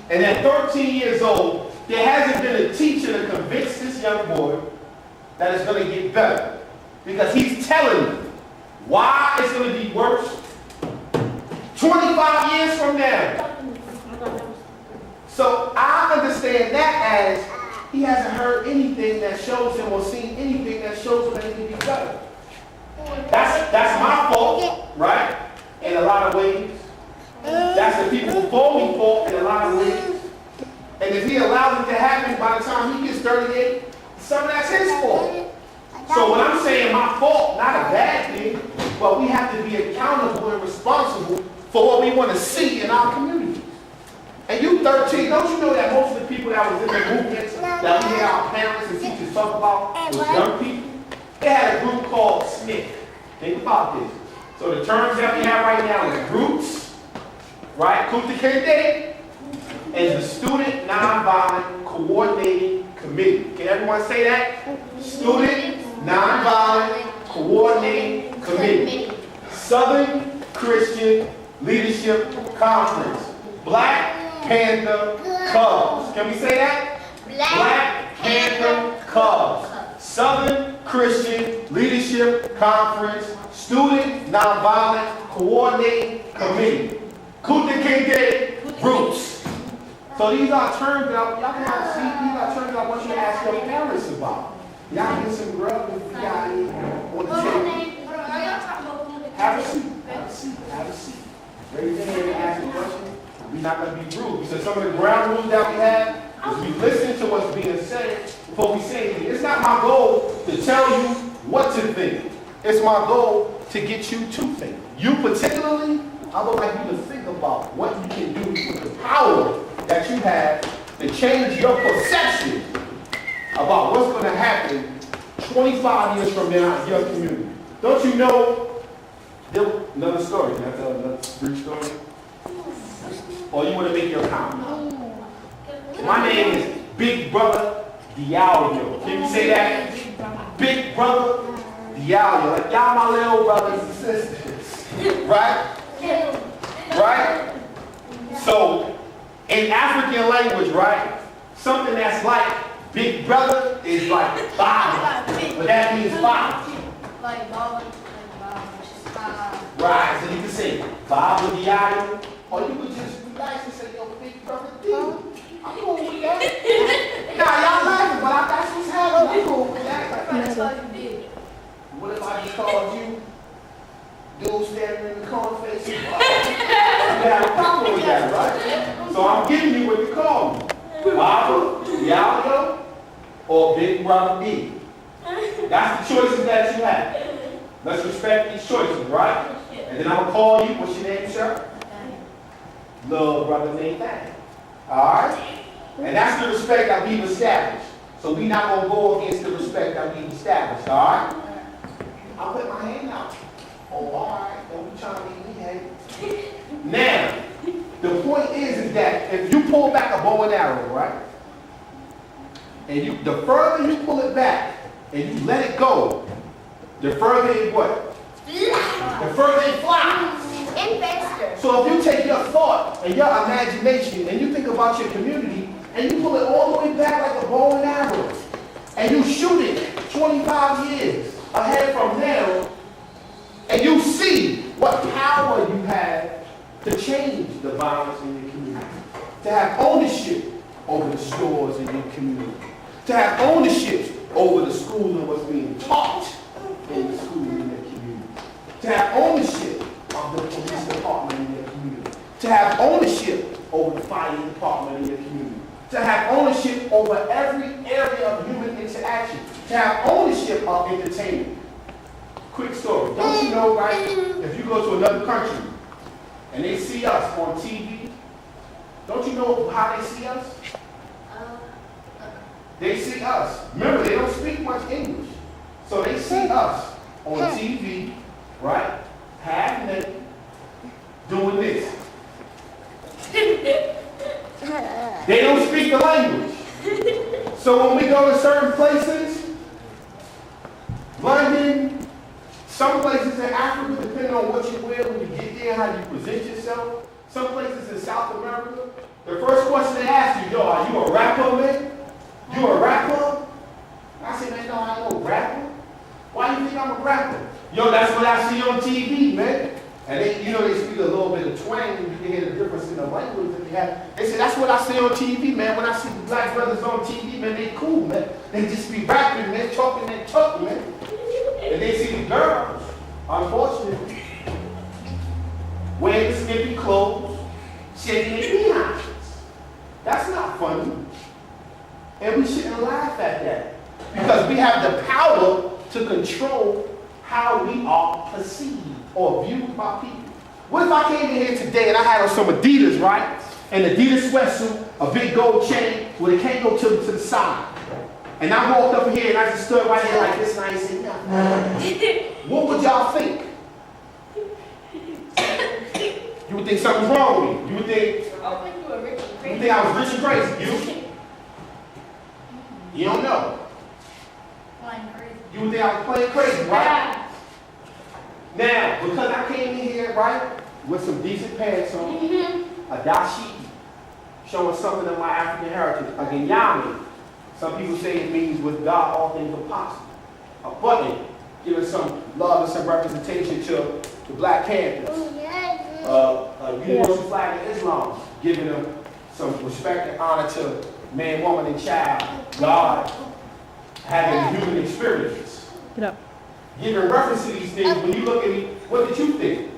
A: And at 13 years old, there hasn't been a teacher to convince this young boy that it's going to get better. Because he's telling you why it's going to be worse 25 years from now. So I understand that as he hasn't heard anything that shows him or seen anything that shows him that he can be better. That's my fault, right? In a lot of ways. That's the people before me fault in a lot of ways. And if he allows it to happen, by the time he gets 38, some of that's his fault. So when I'm saying my fault, not a bad thing, but we have to be accountable and responsible for what we want to see in our community. And you 13, don't you know that most of the people that was in the movements that we hear our parents and teachers talk about was young people? They had a group called SNCC. Think about this. So the terms that we have right now is groups, right? Kunta Kinte, and the Student Nonviolent Coordinating Committee. Can everyone say that? Student Nonviolent Coordinating Committee. Southern Christian Leadership Conference. Black Panther Cubs. Can we say that? Black Panther Cubs. Southern Christian Leadership Conference. Student Nonviolent Coordinating Committee. Kunta Kinte Roots. So these are terms that y'all can see. These are terms I want you to ask your parents about. Y'all get some grub if you got any on the table. Have a seat. Have a seat. Have a seat. Raise your hand and ask a question. We're not going to be rude. Because some of the ground rules that we have is we listen to what's being said before we say anything. It's not my goal to tell you what to think. It's my goal to get you to think. You particularly, I would like you to think about what you can do with the power that you have to change your perception about what's going to happen 25 years from now in your community. Don't you know? Another story. Can I tell another brief story? Or you want to make your comment? My name is Big Brother Diallo. Can you say that? Big Brother Diallo. Like y'all my little brothers and sisters. Right? Right? So, in African language, right? Something that's like Big Brother is like Baba. But that means Baba.
C: Like Baba.
A: Right, so you can say Baba Diallo, or you could just relax and say, yo, Big Brother D. I'm cool with that. Nah, y'all laughing, but that's what's happening. I'm cool with that. What if I just called you dude standing in the corner facing? You have a problem with that, right? So I'm giving you what you call me. Baba Diallo or Big Brother D. That's the choices that you have. Let's respect these choices, right? And then I'm going to call you. What's your name, sir? Little brother named Nathan. All right? And that's the respect that we've established. So we're not going to go against the respect that we've established, all right? I'll put my hand out. Oh, all right. Don't be trying to make me hate. Now, the point is that if you pull back a bow and arrow, right? And the further you pull it back and you let it go, the further it what? The further it flies.
C: And faster.
A: So if you take your thought and your imagination and you think about your community and you pull it all the way back like a bow and arrow and you shoot it 25 years ahead from now and you see what power you have to change the violence in your community, to have ownership over the stores in your community, to have ownership over the school and what's being taught in the school in your community, to have ownership of the police department in your community, to have ownership over the fire department in your community, to have ownership over every area of human interaction, to have ownership of entertainment. Quick story. Don't you know, right, if you go to another country and they see us on TV, don't you know how they see us? They see us. Remember, they don't speak much English. So they see us on TV, right, half naked, doing this. They don't speak the language. So when we go to certain places, London, some places in Africa, depending on what you wear when you get there, how you present yourself, some places in South America, the first question they ask you, yo, are you a rapper, man? You a rapper? I said, man, no, I ain't no rapper. Why do you think I'm a rapper? Yo, that's what I see on TV, man. And they, you know, they speak a little bit of twang, and you can hear the difference in the language that they have. They say, that's what I see on TV, man. When I see the black brothers on TV, man, they cool, man. They just be rapping, man, talking and talking, man. And they see the girls, unfortunately, wearing the skimpy clothes, shaking their behinds. That's not funny. And we shouldn't laugh at that. Because we have the power to control how we are perceived or viewed by people. What if I came in here today and I had on some Adidas, right? An Adidas sweatsuit, a big gold chain with a Kango to the side. And I walked up here and I just stood right here like this and I ain't said nothing. What would y'all think? You would think something's wrong with me. You would think, you think I was rich and crazy. You don't know. You would think I was playing crazy, right? Now, because I came in here, right, with some decent pants on, a dashiki, showing something of my African heritage, a genyami. Some people say it means with God all things are possible. A button, giving some love and some representation to the Black Panthers. A universal flag of Islam, giving them some respect and honor to man, woman, and child, God, having human experience.
G: Get up.
A: Giving reference to these things, when you look at me, what did you think?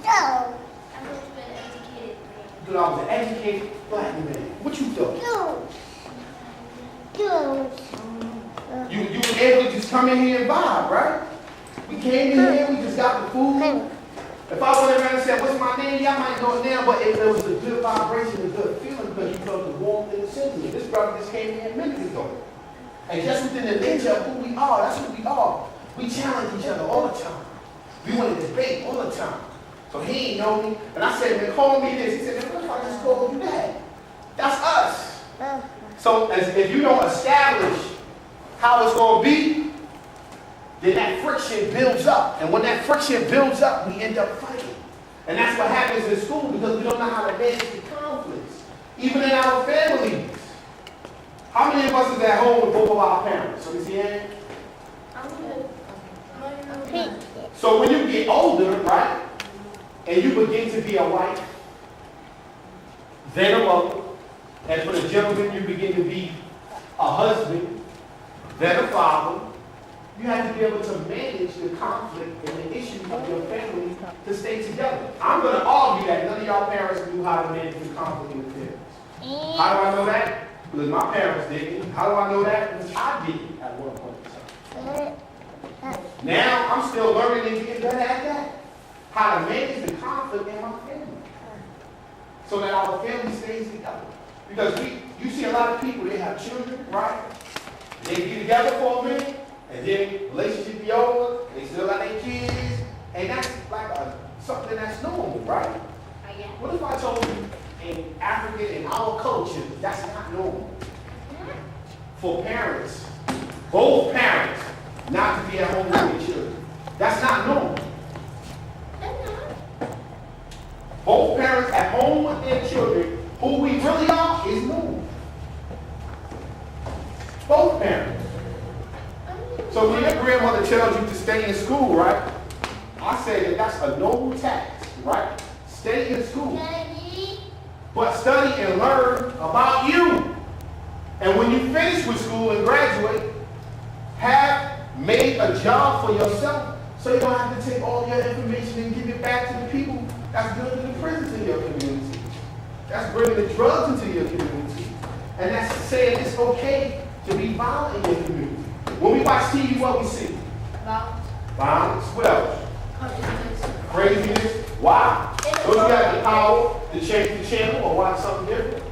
C: No. I've always been an educated man.
A: You thought I was an educated black man. What you thought? You were able to just come in here and vibe, right? We came in here, we just got the food. If I went around and said, what's my name? Y'all might know it now, but it was a good vibration, a good feeling because you felt the warmth and the sentiment. This brother just came in minutes ago. And just within the nature of who we are, that's who we are. We challenge each other all the time. We want to debate all the time. So he ain't know me. And I said, man, call me this. He said, man, what if I just call you that? That's us. So if you don't establish how it's going to be, then that friction builds up. And when that friction builds up, we end up fighting. And that's what happens in school because we don't know how to manage the conflicts. Even in our families. How many of us is at home with both of our parents? So you see it? So when you get older, right, and you begin to be a wife, then a mother, and for the gentleman, you begin to be a husband, then a father, you have to be able to manage the conflict and the issues of your family to stay together. I'm going to argue that none of y'all parents knew how to manage the conflict in the parents. How do I know that? Because my parents didn't. How do I know that? Because I didn't at one point in time. Now, I'm still learning and getting better at that. How to manage the conflict in my family. So that our family stays together. Because you see a lot of people, they have children, right? They get together for a minute, and then relationship be over, they still got their kids, and that's like something that's normal, right? What if I told you in Africa, in our culture, that's not normal? For parents, both parents, not to be at home with their children. That's not normal. Both parents at home with their children, who we really are, is normal. Both parents. So when your grandmother tells you to stay in school, right? I say that that's a noble task, right? Stay in school. But study and learn about you. And when you finish with school and graduate, have made a job for yourself so you don't have to take all your information and give it back to the people that's building the prisons in your community. That's bringing the drugs into your community. And that's saying it's okay to be violent in your community. When we watch TV, what we see? Violence. What else? Craziness. Why? Don't you have the power to change the channel or watch something different?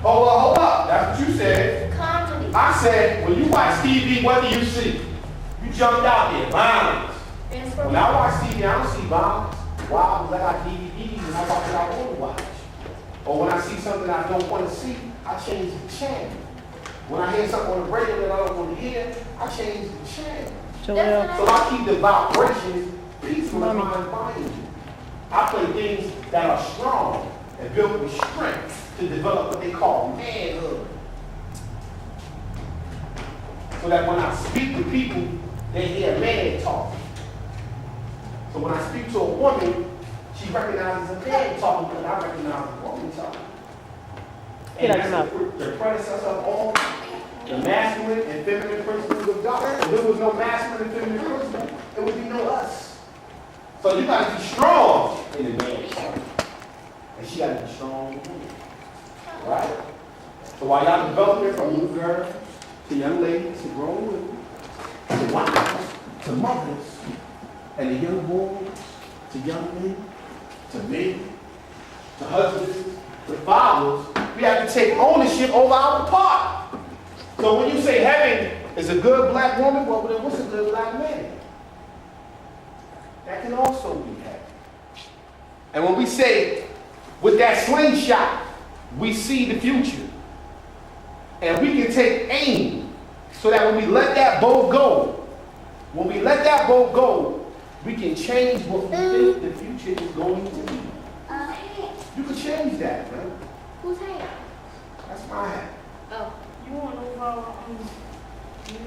A: Hold up. That's what you said.
C: Comedy.
A: I said, when you watch TV, what do you see? You jumped out there. Violence. When I watch TV, I don't see violence. Why? Because I got DVDs and I watch what I want to watch. Or when I see something I don't want to see, I change the channel. When I hear something on the radio that I don't want to hear, I change the channel. So I keep the vibrations peaceful in my environment. I play things that are strong and built with strength to develop what they call manhood. So that when I speak to people, they hear man talk. So when I speak to a woman, she recognizes a man talking because I recognize a woman talking. And that's the predecessor of all the masculine and feminine principles of God. If there was no masculine and feminine principle, there would be no us. So you got to be strong in the man. And she got to be strong in the woman. Right? So while y'all developing from little girls to young ladies to grown women, to wives, to mothers, and the young boys, to young men, to husbands, to fathers, we have to take ownership over our part. So when you say heaven is a good black woman, well, then what's a good black man? That can also be heaven. And when we say, with that slingshot, we see the future. And we can take aim so that when we let that bow go, we can change what we think the future is going to be. You can change that, man.
C: Whose hand?
A: That's my hat.
C: Oh.
E: You want to know how knew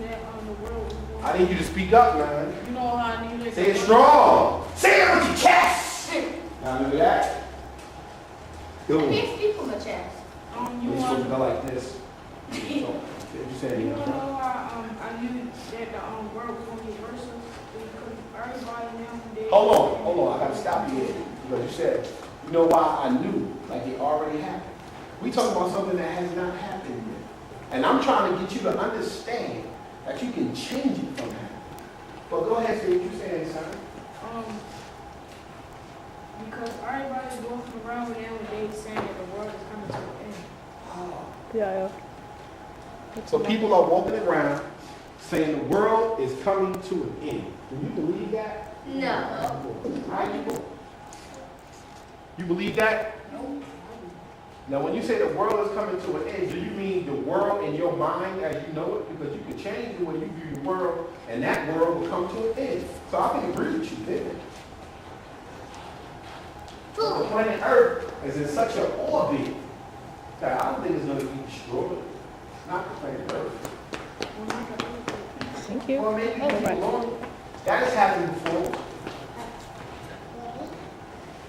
E: that the world was going?
A: I need you to speak up, man.
E: You know how I knew that?
A: Say it strong. Say it with your chest. Now look at that.
C: I
A: Go.
C: can't speak from my chest.
E: You
A: You're supposed to
E: want
A: go like this. You said
E: you
A: it.
E: want to know how I knew that the world was going to get worse? Because everybody now
A: Hold on. I got to stop you here. Because you said, you know why I knew, like it already happened. We talking about something that has not happened yet. And I'm trying to get you to understand that you can change it from that. But go ahead, say what you're saying, son.
E: Because everybody's walking around with nowadays saying that the world is coming to an end.
A: Oh.
G: Yeah.
A: So people are walking around saying the world is coming to an end. Do you believe that?
C: No.
A: How you go? You believe that?
E: No.
A: Now, when you say the world is coming to an end, do you mean the world in your mind as you know it? Because you can change the way you view the world, and that world will come to an end. So I can agree with you there. The planet Earth is in such an orbit that I don't think it's going to be destroyed. Not the planet Earth.
G: Thank you.
A: Well, maybe
G: Right.
A: long. That has happened before.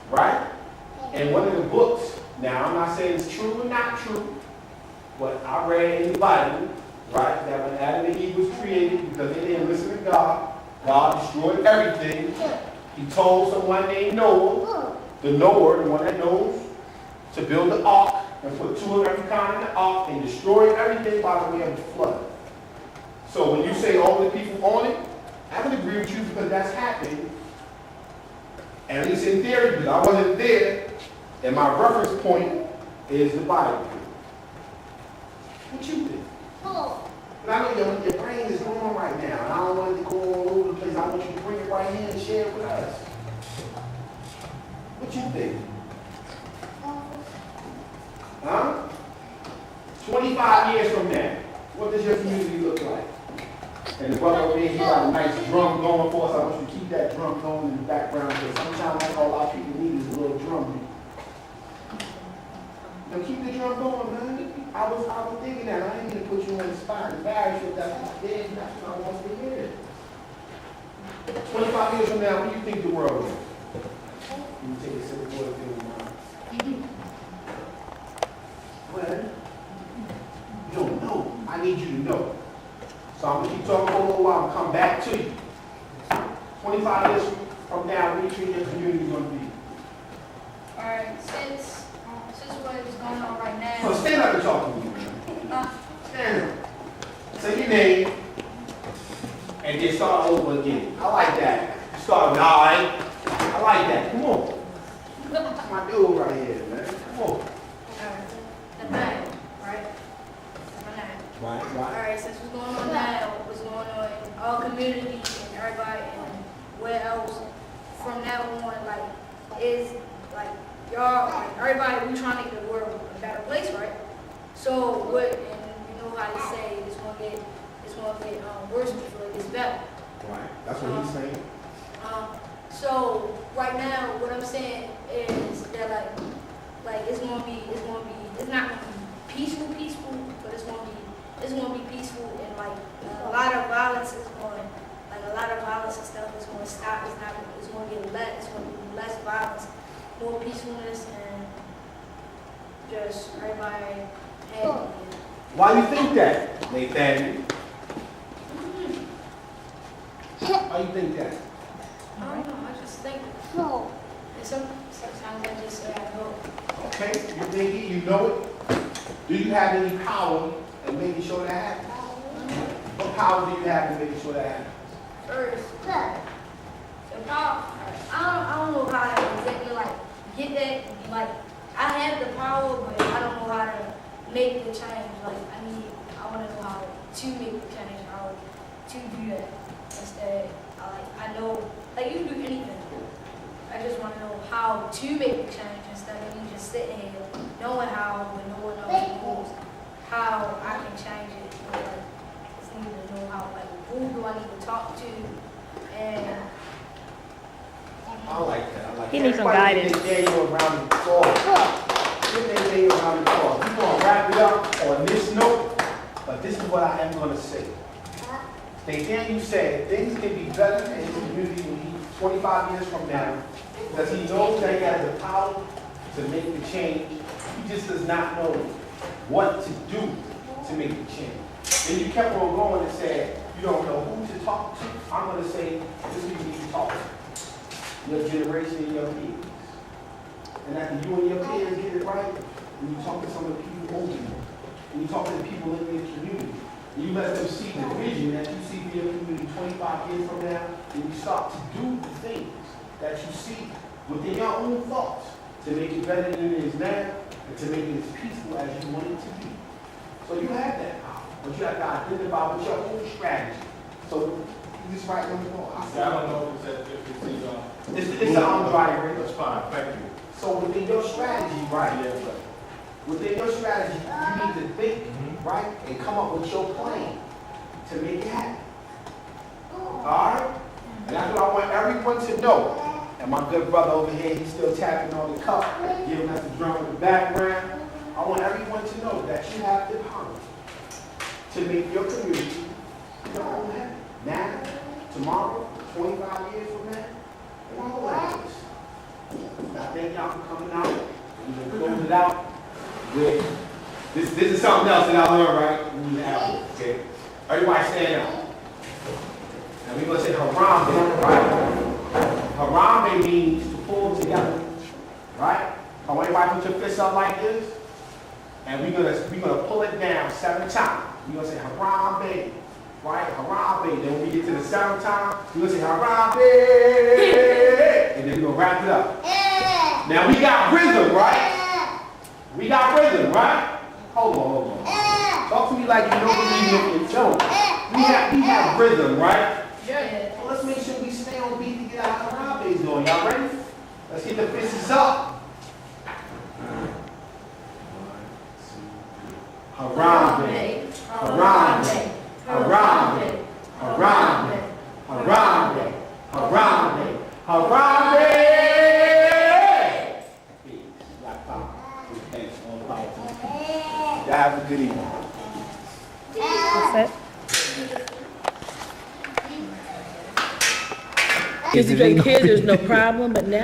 A: Right? And one of the books, now I'm not saying it's true or not true, but I read in the Bible, right, that when Adam and Eve was created, because they didn't listen to God, God destroyed everything. He told someone named Noah, the knower, the one that knows, to build the ark and put two of every kind in the ark and destroy everything by the way of the flood. So when you say all the people on it, I would agree with you because that's happened. At least in theory, because I wasn't there, and my reference point is the Bible. What you think? And I know your brain is going right now, and I don't want it to go all over the place. I want you to bring it right here and share it with us. What you think? Huh? 25 years from now, what does your community look like? And the brother over here, he got a nice drum going for us. I want you to keep that drum going in the background, because sometimes that's all our people need is a little drum. Now keep the drum going, man. I was thinking that. I didn't mean to put you on the spot. Embarrass you. That's what I want to hear. 25 years from now, what do you think the world is? You take a sip of water, thing in Well, you don't know. I need you to know. So I'm going to keep talking for a little while and come back to you. 25 years from now, what do you think your community is going to be?
H: Alright, since what is going on right now.
A: So stand up and talk to me. Stand up. Say your name, and then start over again. I like that. Start with I like that. Come on. That's my dude right here, man. Come on.
H: The nine, right? The nine.
A: Right.
H: Alright, since what's going on now, what's going on in our community and everybody and where else, from now on, like, is, like, y'all, like, everybody, we trying to get the world a better place, right? So, what, and you know how they say it's gonna get worse before it gets better.
A: Right. That's what he's saying.
H: So right now, what I'm saying is that like it's not gonna be peaceful, but it's gonna be peaceful, and like a lot of violence and stuff is gonna stop. It's gonna be less violence, more peacefulness, and just everybody happy.
A: Why you think that, Nathan? Why you think that?
H: I don't know. I just think. And sometimes I just say I know.
A: Okay, you think it, you know it. Do you have any power in making sure that happens? What power do you have in making sure that happens?
H: First, the power, I don't know how to exactly like get that, like, I have the power, but I don't know how to make the change. Like, I want to know how to make the change, how to do that. Instead, I know, like, you can do anything. I just want to know how to make the change instead of me just sitting here knowing how, but no one else knows how I can change it. So, like, I just need to know how, like, who do I need to talk to, and
A: I like that. I like
G: He
A: that.
G: needs some
A: Everybody
G: guidance.
A: get their Daniel around the cloth. Get their Daniel around the cloth. We're going to wrap it up on this note, but this is what I am going to say. Nathaniel said things can be better in his community when he's 25 years from now, because he knows that he has the power to make the change. He just does not know what to do to make the change. Then you kept on going and said, you don't know who to talk to. I'm going to say, this is who you need to talk to. Your generation and your peers. And after you and your peers get it right, when you talk to some of the people over you, when you talk to the people living in the community, and you let them see the vision that you see for your community 25 years from now, and you start to do the things that you see within your own thoughts to make it better than it is now, and to make it as peaceful as you want it to be. So you have that power, but you have to identify with your own strategy. So you just write them down.
I: I don't know if
A: It's an on-dry.
I: That's fine, thank you.
A: So within your strategy, right?
I: Yeah, but
A: Within your strategy, you need to think, right, and come up with your plan to make it happen. All right? And that's what I want everyone to know. And my good brother over here, he's still tapping on the cup, giving us the drum in the background. I want everyone to know that you have the power to make your community your own heaven. Now, tomorrow, 25 years from now, and all that is. I thank y'all for coming out. We're going to close it out with, this is something else that I learned, right? We need to have it, okay? Everybody stand up. And we're going to say Harambe, right? Harambe means to pull together, right? I want everybody to put your fists up like this. And we're gonna pull it down 7 times. We're going to say Harambe, right? Harambe. Then when we get to the 7th time, we're going to say Harambe. And then we're going to wrap it up. Now we got rhythm, right? We got rhythm, right? Hold on. Talk to me like you know what you're doing. We have rhythm, right?
H: yeah.
A: So let's make sure we stay on beat to get our Harambe's going. Y'all ready? Let's get the fists up. Harambe. Harambe. Harambe. Harambe. Harambe. Harambe. Harambe. Y'all have a good evening.
G: That's it.
J: Kids, there's no problem, but now